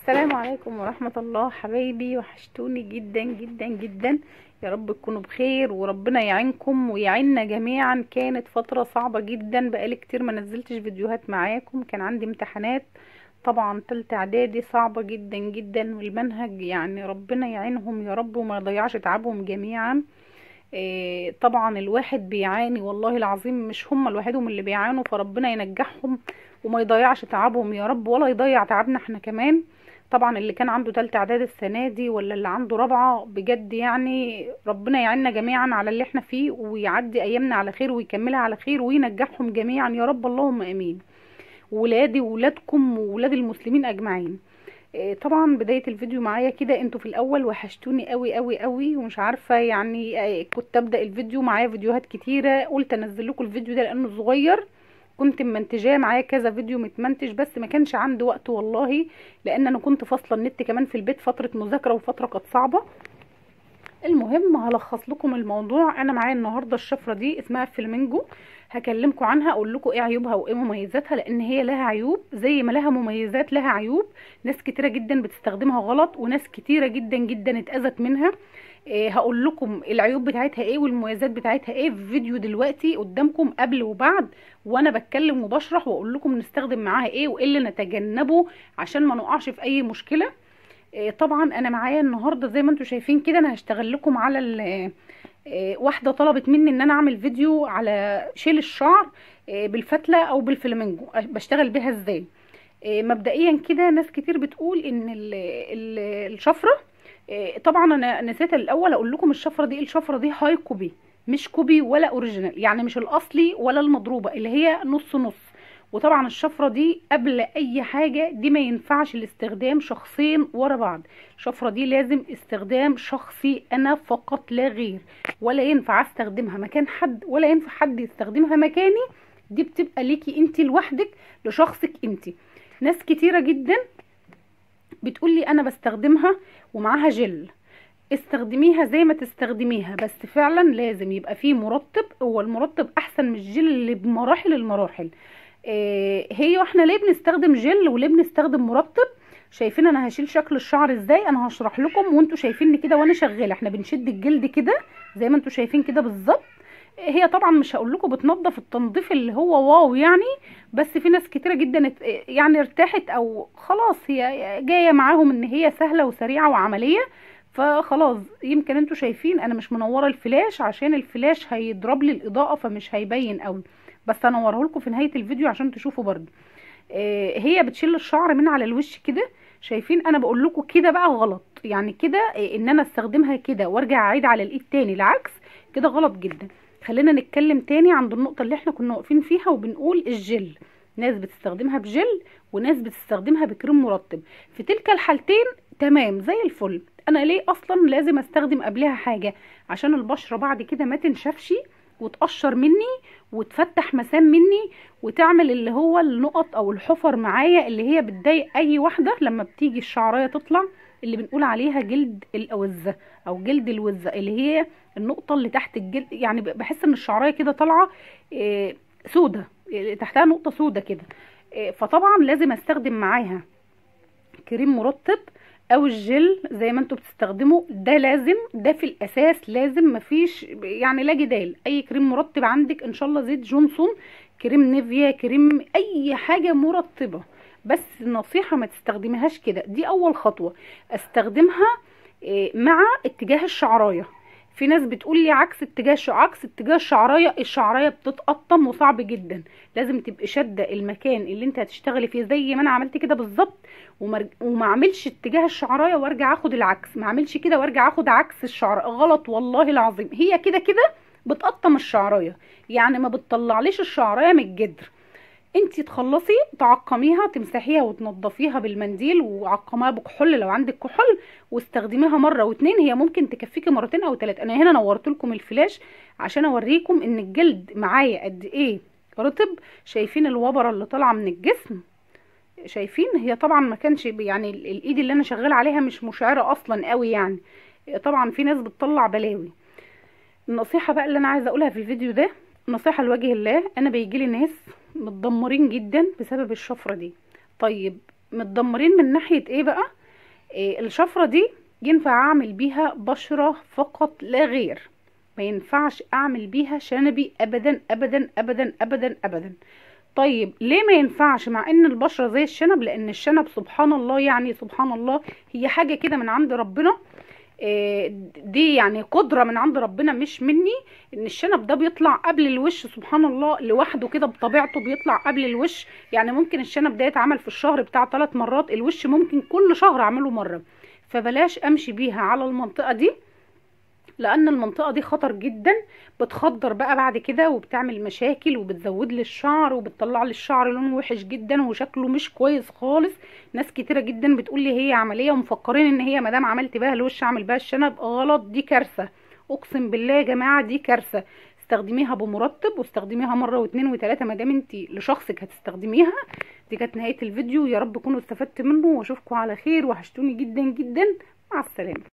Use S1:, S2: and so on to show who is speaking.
S1: السلام عليكم ورحمة الله حبايبي، وحشتوني جدا جدا جدا. يا رب تكونوا بخير وربنا يعينكم ويعيننا جميعا. كانت فترة صعبة جدا، بقالي كتير ما نزلتش فيديوهات معاكم، كان عندي امتحانات. طبعا تالتة اعدادي صعبة جدا جدا، والمنهج يعني ربنا يعينهم يا رب وما يضيعش تعبهم جميعا. طبعا الواحد بيعاني والله العظيم، مش هم الوحيدهم اللي بيعانوا، فربنا ينجحهم وما يضيعش تعبهم يا رب، ولا يضيع تعبنا احنا كمان. طبعا اللي كان عنده تالتة اعداد السنة دي ولا اللي عنده رابعة، بجد يعني ربنا يعيننا جميعا على اللي احنا فيه، ويعدي ايامنا على خير ويكملها على خير وينجحهم جميعا يا رب، اللهم امين. ولادي وولادكم وولاد المسلمين اجمعين. طبعا بداية الفيديو معايا كده، انتوا في الاول وحشتوني قوي قوي قوي، ومش عارفة يعني كنت ابدأ الفيديو معايا فيديوهات كتيرة، قلت انزل لكم الفيديو ده لانه صغير. كنت منتجاه معايا كذا فيديو متمنتج، بس ما كانش عندي وقت والله، لان انا كنت فاصله النت كمان في البيت، فتره مذاكره وفتره كانت صعبه. المهم هلخص لكم الموضوع. انا معايا النهارده الشفره دي اسمها فلامينجو، هكلمكم عنها، اقول لكم ايه عيوبها وايه مميزاتها، لان هي لها عيوب زي ما لها مميزات، لها عيوب. ناس كتيره جدا بتستخدمها غلط، وناس كتيره جدا جدا اتاذت منها. هقول لكم العيوب بتاعتها ايه والمميزات بتاعتها ايه في فيديو دلوقتي قدامكم قبل وبعد، وانا بتكلم وبشرح، واقول لكم نستخدم معاها ايه وايه اللي نتجنبه عشان ما نقعش في اي مشكله. طبعا انا معايا النهارده زي ما انتم شايفين كده، انا هشتغل لكم على واحده طلبت مني ان انا اعمل فيديو على شيل الشعر بالفتله او بالفلامينجو، بشتغل بيها ازاي. مبدئيا كده ناس كتير بتقول ان الشفره، طبعا انا نسيت الاول اقول لكم الشفره دي هاي كوبي، مش كوبي ولا اوريجينال، يعني مش الاصلي ولا المضروبه اللي هي نص نص. وطبعا الشفره دي قبل اي حاجه دي ما ينفعش الاستخدام شخصين ورا بعض. الشفره دي لازم استخدام شخصي انا فقط لا غير، ولا ينفع استخدمها مكان حد ولا ينفع حد يستخدمها مكاني. دي بتبقى ليكي انت لوحدك، لشخصك انت. ناس كتيره جدا بتقولي انا بستخدمها ومعاها جل، استخدميها زي ما تستخدميها، بس فعلا لازم يبقى فيه مرطب. هو المرطب احسن من الجل اللي بمراحل المراحل. هي واحنا ليه بنستخدم جل وليه بنستخدم مرطب؟ شايفين انا هشيل شكل الشعر ازاي؟ انا هشرح لكم وانتوا شايفيني كده وانا شغاله. احنا بنشد الجلد كده زي ما انتوا شايفين كده بالظبط. هي طبعا مش هقول لكم بتنظف التنظيف اللي هو واو يعني، بس في ناس كتيره جدا يعني ارتاحت او خلاص هي جايه معاهم ان هي سهله وسريعه وعمليه، فخلاص. يمكن انتوا شايفين انا مش منوره الفلاش عشان الفلاش هيضرب لي الاضاءه فمش هيبين قوي، بس هنوره لكم في نهايه الفيديو عشان تشوفوا برضه. هي بتشيل الشعر من على الوش كده. شايفين انا بقول لكم كده بقى غلط، يعني كده ان انا استخدمها كده وارجع اعيد على الايد تاني، العكس كده غلط جدا. خلينا نتكلم تاني عند النقطه اللي احنا كنا واقفين فيها، وبنقول الجل. ناس بتستخدمها بجل وناس بتستخدمها بكريم مرطب. في تلك الحالتين تمام زي الفل. انا ليه اصلا لازم استخدم قبلها حاجه؟ عشان البشره بعد كده ما تنشفش وتقشر مني وتفتح مسام مني وتعمل اللي هو النقط او الحفر معايا، اللي هي بتضايق اي واحده لما بتيجي الشعرايه تطلع، اللي بنقول عليها جلد الاوزه او جلد الوزه، اللي هي النقطه اللي تحت الجلد. يعني بحس ان الشعرايه كده طالعه سودة، تحتها نقطه سودة كده. فطبعا لازم استخدم معاها كريم مرطب او الجل زي ما انتوا بتستخدموا. ده لازم، ده في الاساس لازم، مفيش يعني لا جدال. اي كريم مرطب عندك ان شاء الله زيت جونسون، كريم نيفيا، كريم اي حاجه مرطبه، بس نصيحه ما تستخدميهاش كده. دي اول خطوه استخدمها مع اتجاه الشعرايه. في ناس بتقول لي عكس اتجاه الشعرايه. الشعرايه بتتقطم وصعب جدا، لازم تبقي شاده المكان اللي انت هتشتغلي فيه زي ما انا عملت كده بالظبط، وما اعملش اتجاه الشعرايه وارجع اخد العكس، ما اعملش كده وارجع اخد عكس الشعر، غلط والله العظيم. هي كده كده بتقطم الشعرايه، يعني ما بتطلعليش الشعرايه من الجدر. انتي تخلصي تعقميها، تمسحيها وتنضفيها بالمنديل، وعقميها بكحول لو عندك كحول، واستخدميها مره واتنين. هي ممكن تكفيكي مرتين او تلاتة. انا هنا نورت لكم الفلاش عشان اوريكم ان الجلد معايا قد ايه رطب. شايفين الوبره اللي طالعه من الجسم؟ شايفين؟ هي طبعا ما كانش يعني الايد اللي انا شغاله عليها مش مشعره اصلا قوي يعني. طبعا في ناس بتطلع بلاوي. النصيحه بقى اللي انا عايزه اقولها في الفيديو ده، نصيحه لوجه الله. انا بيجيلي ناس متدمرين جدا بسبب الشفره دي. طيب متدمرين من ناحيه ايه بقى؟ الشفرة دي ينفع اعمل بيها بشرة فقط لا غير، ما ينفعش اعمل بيها شنبي ابدا ابدا ابدا ابدا ابدا. طيب ليه ما ينفعش مع ان البشرة زي الشنب؟ لان الشنب سبحان الله، يعني سبحان الله، هي حاجة كده من عند ربنا. دي يعني قدرة من عند ربنا مش مني، ان الشنب ده بيطلع قبل الوش سبحان الله لوحده كده بطبيعته، بيطلع قبل الوش. يعني ممكن الشنب ده يتعمل في الشهر بتاع 3 مرات، الوش ممكن كل شهر اعمله مرة. فبلاش امشي بيها على المنطقة دي، لان المنطقة دي خطر جدا، بتخدر بقى بعد كده وبتعمل مشاكل وبتزود لي الشعر وبتطلع لي الشعر لونه وحش جدا وشكله مش كويس خالص. ناس كتيرة جدا بتقول لي هي عملية ومفكرين ان هي مادام عملت بها الوش اعمل بها الشنب. غلط، دي كارثة، اقسم بالله يا جماعة دي كارثة. استخدميها بمرطب، واستخدميها مرة واثنين وثلاثة مادام انت لشخصك هتستخدميها. دي كانت نهاية الفيديو، يا رب تكونوا استفدت منه واشوفكم على خير، وحشتوني جدا جدا. مع السلامة.